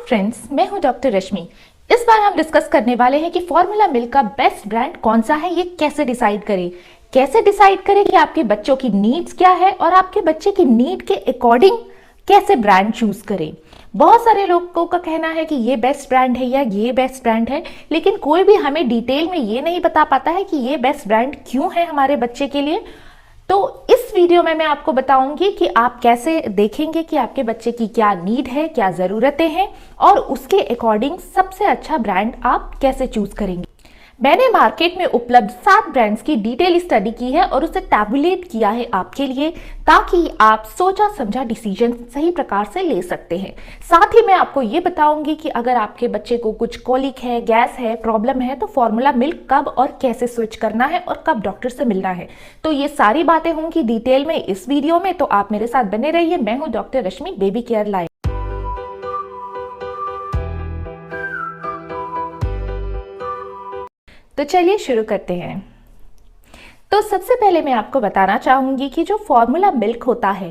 Friends, मैं हूं doctor रश्मि। इस बार हम डिस्कस करने वाले हैं कि फॉर्मूला मिल्क का बेस्ट ब्रांड कौन सा है, ये कैसे डिसाइड करें कि आपके बच्चों की नीड्स क्या है और आपके बच्चे की नीड के अकॉर्डिंग कैसे ब्रांड चूज करें। बहुत सारे लोगों का कहना है कि ये बेस्ट ब्रांड है या ये बेस्ट ब्रांड है, लेकिन कोई भी हमें डिटेल में ये नहीं बता पाता है कि ये बेस्ट ब्रांड क्यों है हमारे बच्चे के लिए। तो इस वीडियो में मैं आपको बताऊंगी कि आप कैसे देखेंगे कि आपके बच्चे की क्या नीड है, क्या ज़रूरतें हैं और उसके अकॉर्डिंग सबसे अच्छा ब्रांड आप कैसे चूज करेंगे। मैंने मार्केट में उपलब्ध 7 ब्रांड्स की डिटेल स्टडी की है और उसे टैबुलेट किया है आपके लिए, ताकि आप सोचा समझा डिसीजन सही प्रकार से ले सकते हैं। साथ ही मैं आपको ये बताऊंगी कि अगर आपके बच्चे को कुछ कोलिक है, गैस है, प्रॉब्लम है, तो फॉर्मूला मिल्क कब और कैसे स्विच करना है और कब डॉक्टर से मिलना है। तो ये सारी बातें होंगी डिटेल में इस वीडियो में, तो आप मेरे साथ बने रहिए। मैं हूँ डॉक्टर रश्मि, बेबी केयर लाइन। तो चलिए शुरू करते हैं। तो सबसे पहले मैं आपको बताना चाहूंगी कि जो फॉर्मूला मिल्क होता है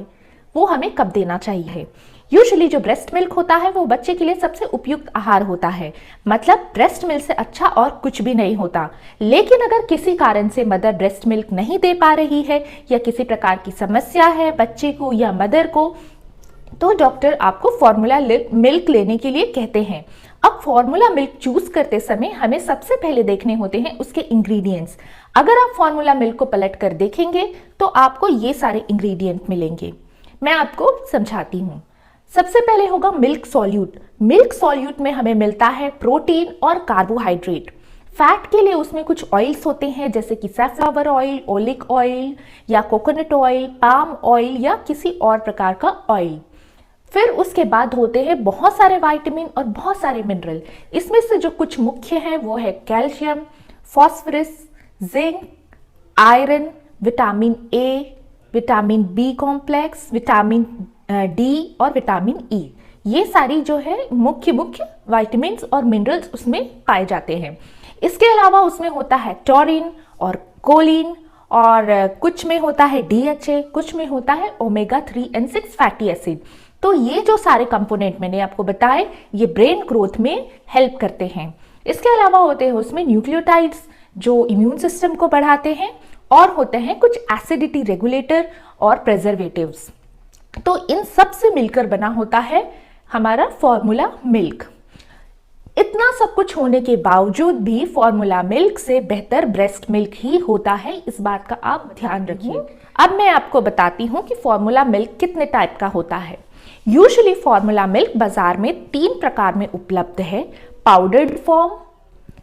वो हमें कब देना चाहिए। यूजुअली जो ब्रेस्ट मिल्क होता है वो बच्चे के लिए सबसे उपयुक्त आहार होता है, मतलब ब्रेस्ट मिल्क से अच्छा और कुछ भी नहीं होता। लेकिन अगर किसी कारण से मदर ब्रेस्ट मिल्क नहीं दे पा रही है या किसी प्रकार की समस्या है बच्चे को या मदर को, तो डॉक्टर आपको फॉर्मूला मिल्क लेने के लिए कहते हैं। अब फॉर्मूला मिल्क चूज करते समय हमें सबसे पहले देखने होते हैं उसके इंग्रेडिएंट्स। अगर आप फॉर्मूला मिल्क को पलट कर देखेंगे तो आपको ये सारे इंग्रेडिएंट मिलेंगे। मैं आपको समझाती हूँ। सबसे पहले होगा मिल्क सॉल्यूट। मिल्क सॉल्यूट में हमें मिलता है प्रोटीन और कार्बोहाइड्रेट। फैट के लिए उसमें कुछ ऑयल्स होते हैं, जैसे कि सैफलावर ऑयल, ओलिक ऑयल या कोकोनट ऑयल, पाम ऑयल या किसी और प्रकार का ऑयल। फिर उसके बाद होते हैं बहुत सारे विटामिन और बहुत सारे मिनरल। इसमें से जो कुछ मुख्य हैं वो है calcium, phosphorus, zinc, iron, vitamin A, vitamin B complex, vitamin D और विटामिन ई। ये सारी जो है मुख्य विटामिन और मिनरल्स उसमें पाए जाते हैं। इसके अलावा उसमें होता है टॉरिन और कोलिन, और कुछ में होता है DHA, कुछ में होता है ओमेगा 3 और 6 फैटी एसिड। तो ये जो सारे कंपोनेंट मैंने आपको बताए ये ब्रेन ग्रोथ में हेल्प करते हैं। इसके अलावा होते हैं उसमें न्यूक्लियोटाइड्स जो इम्यून सिस्टम को बढ़ाते हैं, और होते हैं कुछ एसिडिटी रेगुलेटर और प्रिजर्वेटिव्स। तो इन सब से मिलकर बना होता है हमारा फॉर्मूला मिल्क। इतना सब कुछ होने के बावजूद भी फॉर्मूला मिल्क से बेहतर ब्रेस्ट मिल्क ही होता है, इस बात का आप ध्यान रखिए। अब मैं आपको बताती हूँ कि फॉर्मूला मिल्क कितने टाइप का होता है। यूजुअली फॉर्मूला मिल्क बाजार में 3 प्रकार में उपलब्ध है: पाउडर्ड फॉर्म,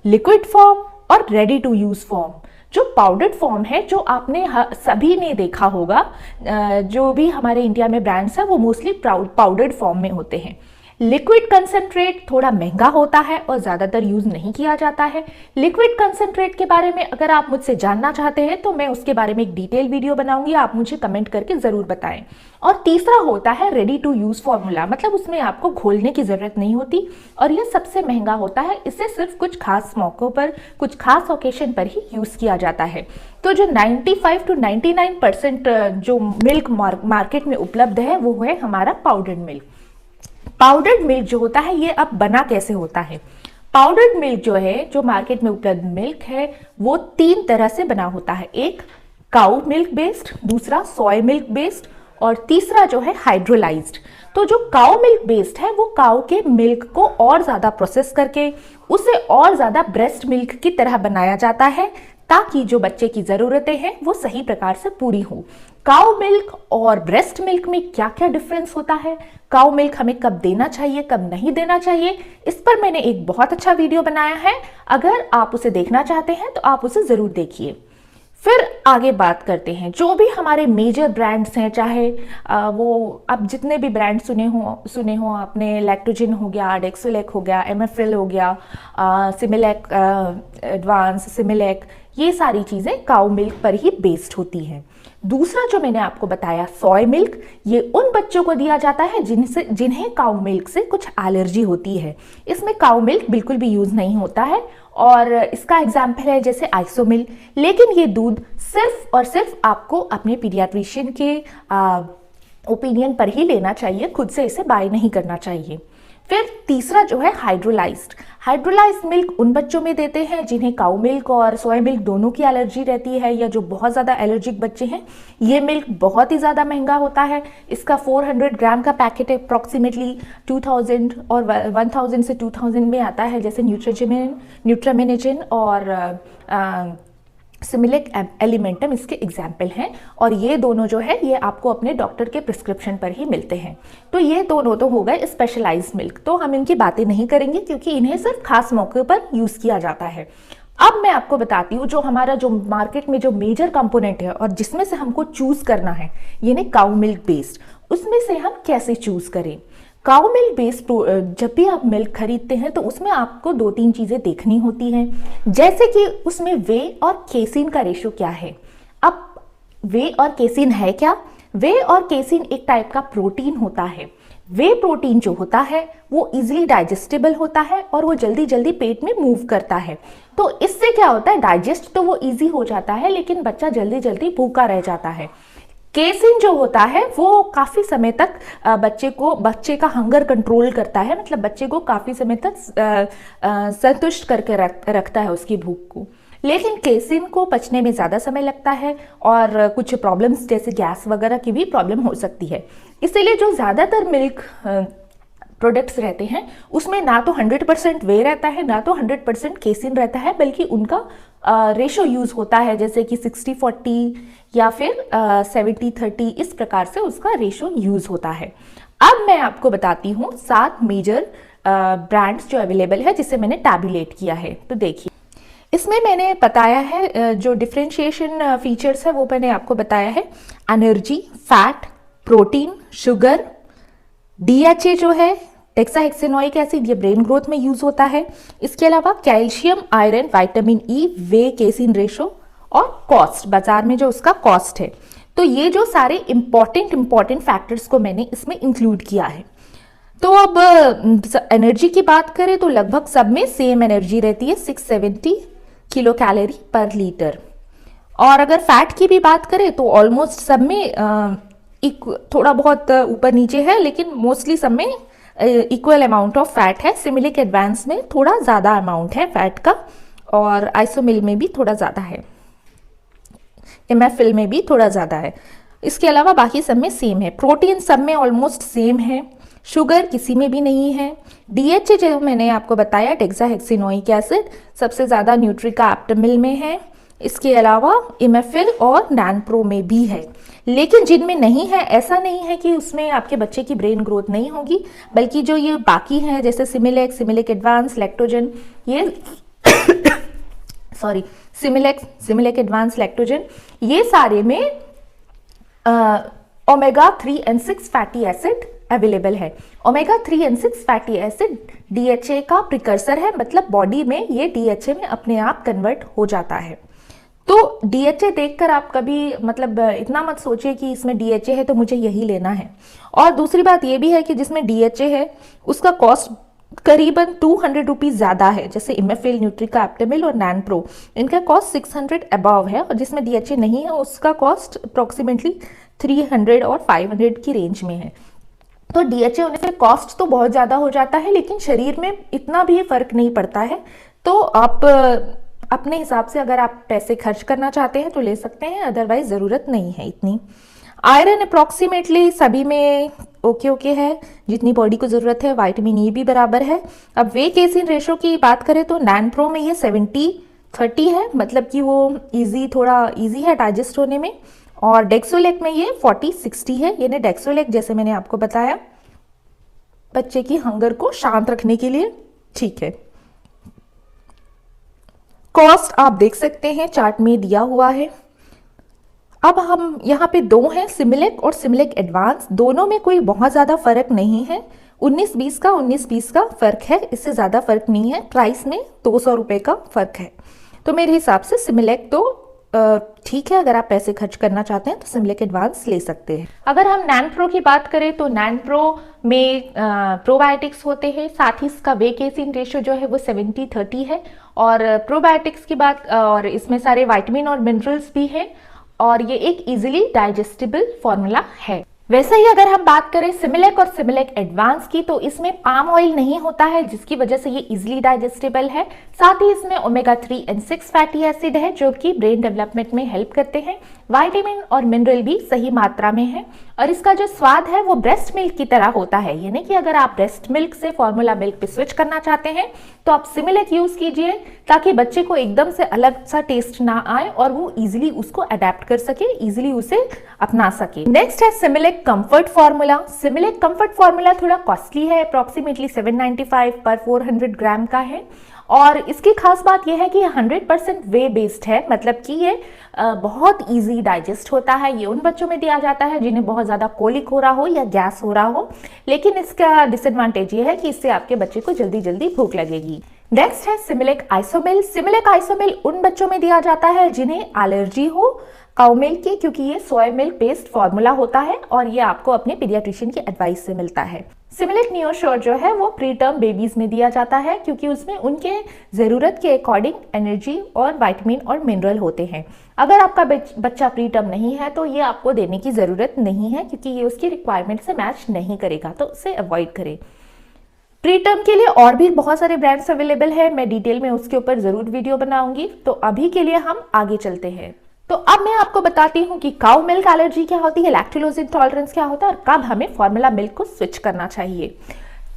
लिक्विड फॉर्म और रेडी टू यूज फॉर्म। जो पाउडर्ड फॉर्म है, जो आपने सभी ने देखा होगा, जो भी हमारे इंडिया में ब्रांड्स हैं वो मोस्टली पाउडर्ड फॉर्म में होते हैं। लिक्विड कंसंट्रेट थोड़ा महंगा होता है और ज़्यादातर यूज़ नहीं किया जाता है। लिक्विड कंसंट्रेट के बारे में अगर आप मुझसे जानना चाहते हैं तो मैं उसके बारे में एक डिटेल वीडियो बनाऊंगी, आप मुझे कमेंट करके ज़रूर बताएं। और तीसरा होता है रेडी टू यूज़ फॉर्मूला, मतलब उसमें आपको घोलने की ज़रूरत नहीं होती और यह सबसे महंगा होता है। इसे सिर्फ कुछ खास मौक़ों पर, कुछ खास ओकेशन पर ही यूज़ किया जाता है। तो जो 95 to 99% जो मिल्क मार्केट में उपलब्ध है वो है हमारा पाउडर्ड मिल्क। पाउडर्ड मिल्क जो होता है ये अब बना कैसे होता है। पाउडर्ड मिल्क जो है, जो मार्केट में उपलब्ध मिल्क है, वो 3 तरह से बना होता है। एक काऊ मिल्क बेस्ड, दूसरा सोय मिल्क बेस्ड और तीसरा जो है हाइड्रोलाइज्ड। तो जो काऊ मिल्क बेस्ड है वो काऊ के मिल्क को और ज़्यादा प्रोसेस करके उसे और ज़्यादा ब्रेस्ट मिल्क की तरह बनाया जाता है, ताकि जो बच्चे की ज़रूरतें हैं वो सही प्रकार से पूरी हो। काऊ मिल्क और ब्रेस्ट मिल्क में क्या क्या डिफरेंस होता है, काऊ मिल्क हमें कब देना चाहिए, कब नहीं देना चाहिए, इस पर मैंने एक बहुत अच्छा वीडियो बनाया है। अगर आप उसे देखना चाहते हैं तो आप उसे ज़रूर देखिए। फिर आगे बात करते हैं जो भी हमारे मेजर ब्रांड्स हैं, चाहे वो अब जितने भी ब्रांड सुने हो आपने, लैक्टोजिन हो गया, डेक्सोलेक हो गया, MFL हो गया, सिमिलैक एडवांस, सिमिलैक, ये सारी चीज़ें काऊ मिल्क पर ही बेस्ड होती हैं। दूसरा जो मैंने आपको बताया सोय मिल्क, ये उन बच्चों को दिया जाता है जिन्हें काऊ मिल्क से कुछ एलर्जी होती है। इसमें काऊ मिल्क बिल्कुल भी यूज़ नहीं होता है और इसका एग्जाम्पल है जैसे आइसोमिल। लेकिन ये दूध सिर्फ और सिर्फ आपको अपने पीडियाट्रिशियन के ओपिनियन पर ही लेना चाहिए, खुद से इसे बाय नहीं करना चाहिए। फिर तीसरा जो है हाइड्रोलाइज्ड मिल्क उन बच्चों में देते हैं जिन्हें काऊ मिल्क और सोया मिल्क दोनों की एलर्जी रहती है, या जो बहुत ज़्यादा एलर्जिक बच्चे हैं। ये मिल्क बहुत ही ज़्यादा महंगा होता है। इसका 400 ग्राम का पैकेट अप्रॉक्सीमेटली 2000 और 1000 से 2000 में आता है, जैसे न्यूट्रामेनिजिन और सिमिलिक एलिमेंटम इसके एग्जाम्पल हैं। और ये दोनों जो है ये आपको अपने डॉक्टर के प्रिस्क्रिप्शन पर ही मिलते हैं। तो ये दोनों तो हो गए स्पेशलाइज्ड मिल्क, तो हम इनकी बातें नहीं करेंगे क्योंकि इन्हें सिर्फ खास मौके पर यूज़ किया जाता है। अब मैं आपको बताती हूँ जो हमारा जो मार्केट में जो मेजर कंपोनेंट है और जिसमें से हमको चूज़ करना है, यानी काऊ मिल्क बेस्ड, उसमें से हम कैसे चूज़ करें। काऊ मिल्क बेस्ड जब भी आप मिल्क खरीदते हैं तो उसमें आपको 2-3 चीज़ें देखनी होती हैं, जैसे कि उसमें वे और केसिन का रेशो क्या है। अब वे और केसिन है क्या? वे और केसिन एक टाइप का प्रोटीन होता है। वे प्रोटीन जो होता है वो इजीली डाइजेस्टेबल होता है और वो जल्दी जल्दी पेट में मूव करता है। तो इससे क्या होता है, डाइजेस्ट तो वो इजी हो जाता है लेकिन बच्चा जल्दी जल्दी भूखा रह जाता है। केसिन जो होता है वो काफ़ी समय तक बच्चे का हंगर कंट्रोल करता है, मतलब बच्चे को काफ़ी समय तक संतुष्ट करके रखता है उसकी भूख को। लेकिन केसिन को पचने में ज़्यादा समय लगता है और कुछ प्रॉब्लम्स जैसे गैस वगैरह की भी प्रॉब्लम हो सकती है। इसीलिए जो ज़्यादातर मिल्क प्रोडक्ट्स रहते हैं उसमें ना तो 100% वे रहता है ना तो 100% केसिन रहता है, बल्कि उनका रेशो यूज़ होता है, जैसे कि 60-40 या फिर 70-30, इस प्रकार से उसका रेशो यूज़ होता है। अब मैं आपको बताती हूँ 7 मेजर ब्रांड्स जो अवेलेबल है जिसे मैंने टैबुलेट किया है। तो देखिए इसमें मैंने बताया है जो डिफ्रेंशिएशन फीचर्स है वो मैंने आपको बताया है। Energy, fat, protein, sugar, DHA जो है डेक्साहेक्सेनोइक एसिड, ये ब्रेन ग्रोथ में यूज होता है। इसके अलावा कैल्शियम, आयरन, विटामिन ई, वे, केसिन रेशो और कॉस्ट, बाजार में जो उसका कॉस्ट है। तो ये जो सारे इंपॉर्टेंट फैक्टर्स को मैंने इसमें इंक्लूड किया है। तो अब एनर्जी की बात करें तो लगभग सब में सेम एनर्जी रहती है, 670 किलो कैलोरी पर लीटर। और अगर फैट की भी बात करें तो ऑलमोस्ट सब में थोड़ा बहुत ऊपर नीचे है, लेकिन मोस्टली सब में इक्वल अमाउंट ऑफ फैट है। सिमिलिक एडवांस में थोड़ा ज़्यादा अमाउंट है फैट का, और आइसोमिल में भी थोड़ा ज़्यादा है, एमएफिल में भी थोड़ा ज़्यादा है। इसके अलावा बाकी सब में सेम है। प्रोटीन सब में ऑलमोस्ट सेम है, शुगर किसी में भी नहीं है। DHA जो मैंने आपको बताया डेक्साहेक्सेनोइक एसिड सबसे ज़्यादा न्यूट्रिका एप्टामिल में है। इसके अलावा इमेफिल और नैनप्रो में भी है। लेकिन जिनमें नहीं है, ऐसा नहीं है कि उसमें आपके बच्चे की ब्रेन ग्रोथ नहीं होगी, बल्कि जो ये बाकी हैं जैसे सिमिलेक एडवांस, लैक्टोजन, ये सिमिलेक एडवांस, लैक्टोजन, ये सारे में omega 3 and 6 fatty acid available है। Omega 3 and 6 fatty acid DHA का प्रिकर्सर है, मतलब बॉडी में ये DHA में अपने आप कन्वर्ट हो जाता है। तो DHA देखकर आप कभी मतलब इतना मत सोचिए कि इसमें DHA है तो मुझे यही लेना है। और दूसरी बात ये भी है कि जिसमें DHA है उसका कॉस्ट करीबन 200 रुपीज़ ज़्यादा है, जैसे इमेफिल, न्यूट्रिका एप्टामिल और नैनप्रो, इनका कॉस्ट 600 अबव है। और जिसमें DHA नहीं है उसका कॉस्ट अप्रॉक्सीमेटली 300 और 500 की रेंज में है। तो DHA होने से कॉस्ट तो बहुत ज़्यादा हो जाता है, लेकिन शरीर में इतना भी फर्क नहीं पड़ता है। तो आप अपने हिसाब से अगर आप पैसे खर्च करना चाहते हैं तो ले सकते हैं, अदरवाइज ज़रूरत नहीं है इतनी। आयरन अप्रॉक्सीमेटली सभी में ओके है, जितनी बॉडी को ज़रूरत है। विटामिन ई भी बराबर है। अब वे केसिन रेशो की बात करें तो नैनप्रो में ये 70-30 है, मतलब कि वो थोड़ा ईजी है डाइजेस्ट होने में। और डेक्सोलेक में ये 40-60 है, यानी डेक्सोलेक जैसे मैंने आपको बताया बच्चे की हंगर को शांत रखने के लिए ठीक है। कॉस्ट आप देख सकते हैं चार्ट में दिया हुआ है। अब हम यहाँ पे 2 हैं, सिमिलेक और सिमिलेक एडवांस, दोनों में कोई बहुत ज़्यादा फर्क नहीं है। 19-20 का फर्क है, इससे ज़्यादा फर्क नहीं है। प्राइस में 200 रुपये का फर्क है। तो मेरे हिसाब से सिमिलेक तो ठीक है, अगर आप पैसे खर्च करना चाहते हैं तो सिमिलेक एडवांस ले सकते हैं। अगर हम नैनप्रो की बात करें तो नैनप्रो में प्रोबायोटिक्स होते हैं, साथ ही इसका वे केसिन रेशियो जो है वो 70-30 है। और प्रोबायोटिक्स की बात, और इसमें सारे विटामिन और मिनरल्स भी हैं, और ये एक इजीली डाइजेस्टेबल फॉर्मूला है। वैसे ही अगर हम बात करें सिमिलेक और सिमिलेक एडवांस की, तो इसमें पाम ऑयल नहीं होता है, जिसकी वजह से ये इजीली डाइजेस्टेबल है। साथ ही इसमें ओमेगा 3 एंड 6 फैटी एसिड है, जो कि ब्रेन डेवलपमेंट में हेल्प करते हैं। विटामिन और मिनरल भी सही मात्रा में है, और इसका जो स्वाद है वो ब्रेस्ट मिल्क की तरह होता है। यानी कि अगर आप ब्रेस्ट मिल्क से फॉर्मूला मिल्क पे स्विच करना चाहते हैं तो आप सिमिलेक यूज कीजिए, ताकि बच्चे को एकदम से अलग सा टेस्ट ना आए और वो इजीली उसको अडेप्ट कर सके, इजीली उसे अपना सके। नेक्स्ट है सिमिलेक कंफर्ट फार्मूला। सिमिलेक कंफर्ट फार्मूला थोड़ा कॉस्टली है, अप्रोक्सीमेटली 795 पर 400 ग्राम का है, और इसकी खास बात यह है कि 100% वे बेस्ड है, मतलब कि ये बहुत इजी डाइजेस्ट होता है। ये उन बच्चों में दिया जाता है जिन्हें बहुत ज़्यादा कोलिक हो रहा हो या गैस हो रहा हो, लेकिन इसका डिसएडवांटेज ये है कि इससे आपके बच्चे को जल्दी जल्दी भूख लगेगी। नेक्स्ट है सिमिलेक आइसोमिल। सिमिलेक आइसोमिल उन बच्चों में दिया जाता है जिन्हें एलर्जी हो काउ मिल्क की, क्योंकि ये सोया मिल्क बेस्ड फॉर्मूला होता है, और ये आपको अपने पीडियाट्रिशियन की एडवाइस से मिलता है। सिमिलेक नियोश्योर जो है वो प्री टर्म बेबीज में दिया जाता है, क्योंकि उसमें उनके ज़रूरत के अकॉर्डिंग एनर्जी और विटामिन और मिनरल होते हैं। अगर आपका बच्चा प्री टर्म नहीं है तो ये आपको देने की ज़रूरत नहीं है, क्योंकि ये उसकी रिक्वायरमेंट से मैच नहीं करेगा, तो उसे अवॉइड करें। प्री टर्म के लिए और भी बहुत सारे ब्रांड्स अवेलेबल है, मैं डिटेल में उसके ऊपर ज़रूर वीडियो बनाऊंगी। तो अभी के लिए हम आगे चलते हैं। तो अब मैं आपको बताती हूँ कि काउ मिल्क एलर्जी क्या होती है, लैक्टोलोज इंटॉलरेंस क्या होता है, और कब हमें फॉर्मूला मिल्क को स्विच करना चाहिए।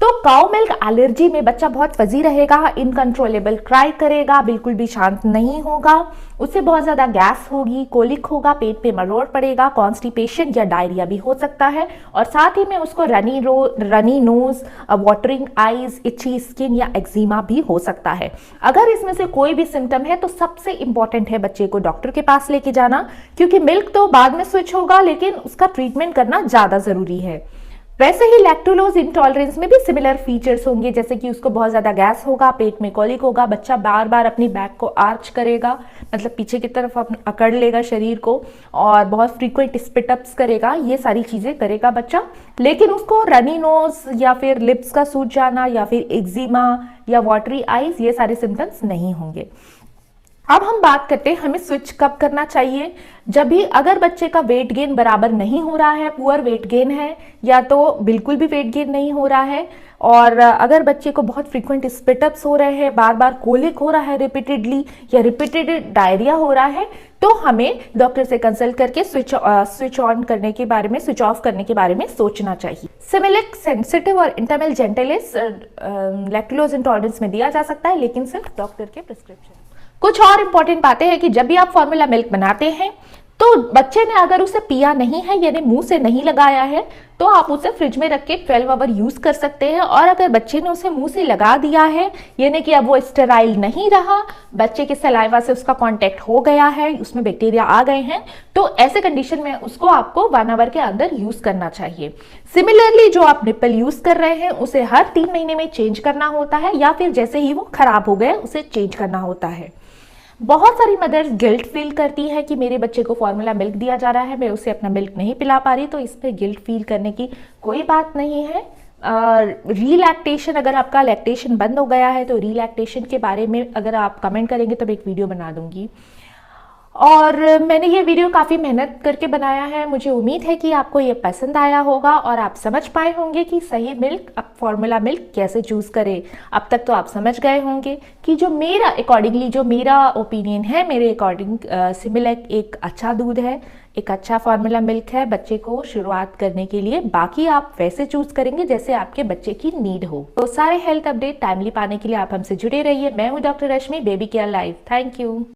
तो काउ मिल्क एलर्जी में बच्चा बहुत फजी रहेगा, इनकंट्रोलेबल क्राई करेगा, बिल्कुल भी शांत नहीं होगा, उससे बहुत ज़्यादा गैस होगी, कोलिक होगा, पेट पे मरोड़ पड़ेगा, कॉन्स्टिपेशन या डायरिया भी हो सकता है, और साथ ही में उसको runny nose, watering eyes, इची skin या एक्जिमा भी हो सकता है। अगर इसमें से कोई भी सिम्टम है तो सबसे इंपॉर्टेंट है बच्चे को डॉक्टर के पास लेके जाना, क्योंकि मिल्क तो बाद में स्विच होगा, लेकिन उसका ट्रीटमेंट करना ज़्यादा ज़रूरी है। वैसे ही लैक्टोलोज इंटॉलरेंस में भी सिमिलर फीचर्स होंगे, जैसे कि उसको बहुत ज़्यादा गैस होगा, पेट में कोलिक होगा, बच्चा बार बार अपनी बैक को आर्च करेगा, मतलब पीछे की तरफ अकड़ लेगा शरीर को, और बहुत फ्रीक्वेंट स्पिटअप्स करेगा, ये सारी चीज़ें करेगा बच्चा। लेकिन उसको रनी नोज या फिर लिप्स का सूज जाना या फिर एक्जिमा या वाटरी आईज, ये सारे सिम्टम्स नहीं होंगे। अब हम बात करते हैं हमें स्विच कब करना चाहिए। जब भी अगर बच्चे का वेट गेन बराबर नहीं हो रहा है, पुअर वेट गेन है, या तो बिल्कुल भी वेट गेन नहीं हो रहा है, और अगर बच्चे को बहुत फ्रीक्वेंट स्पिटअप्स हो रहे हैं, बार बार कोलिक हो रहा है रिपीटेडली, या रिपीटेड डायरिया हो रहा है, तो हमें डॉक्टर से कंसल्ट करके स्विच ऑन करने के बारे में, स्विच ऑफ करने के बारे में सोचना चाहिए। सिमिलेक सेंसिटिव और इंटरमेल जेंटेलिस लैक्टोलोज इंटॉलरेंस में दिया जा सकता है, लेकिन सिर्फ डॉक्टर के प्रिस्क्रिप्शन। कुछ और इंपॉर्टेंट बातें हैं कि जब भी आप फॉर्मूला मिल्क बनाते हैं तो बच्चे ने अगर उसे पिया नहीं है, यानी मुंह से नहीं लगाया है, तो आप उसे फ्रिज में रख के 12 आवर यूज कर सकते हैं। और अगर बच्चे ने उसे मुंह से लगा दिया है, यानी कि अब वो स्टेराइल नहीं रहा, बच्चे के सलाइवा से उसका कांटेक्ट हो गया है, उसमें बैक्टीरिया आ गए हैं, तो ऐसे कंडीशन में उसको आपको 1 आवर के अंदर यूज करना चाहिए। सिमिलरली जो आप निप्पल यूज कर रहे हैं उसे हर 3 महीने में चेंज करना होता है, या फिर जैसे ही वो खराब हो गए उसे चेंज करना होता है। बहुत सारी मदर्स गिल्ट फील करती है कि मेरे बच्चे को फॉर्मूला मिल्क दिया जा रहा है, मैं उसे अपना मिल्क नहीं पिला पा रही, तो इस पर गिल्ट फील करने की कोई बात नहीं है। रीलैक्टेशन, अगर आपका लैक्टेशन बंद हो गया है तो रीलैक्टेशन के बारे में अगर आप कमेंट करेंगे तो मैं एक वीडियो बना दूंगी। और मैंने ये वीडियो काफ़ी मेहनत करके बनाया है, मुझे उम्मीद है कि आपको ये पसंद आया होगा और आप समझ पाए होंगे कि सही मिल्क, अब फॉर्मूला मिल्क कैसे चूज़ करें। अब तक तो आप समझ गए होंगे कि जो मेरा अकॉर्डिंगली, जो मेरा ओपिनियन है, मेरे अकॉर्डिंग सिमिलेक एक अच्छा दूध है, एक अच्छा फार्मूला मिल्क है बच्चे को शुरुआत करने के लिए। बाकी आप वैसे चूज करेंगे जैसे आपके बच्चे की नीड हो। तो सारे हेल्थ अपडेट टाइमली पाने के लिए आप हमसे जुड़े रहिए। मैं हूँ doctor Rashmi, baby care live. Thank you.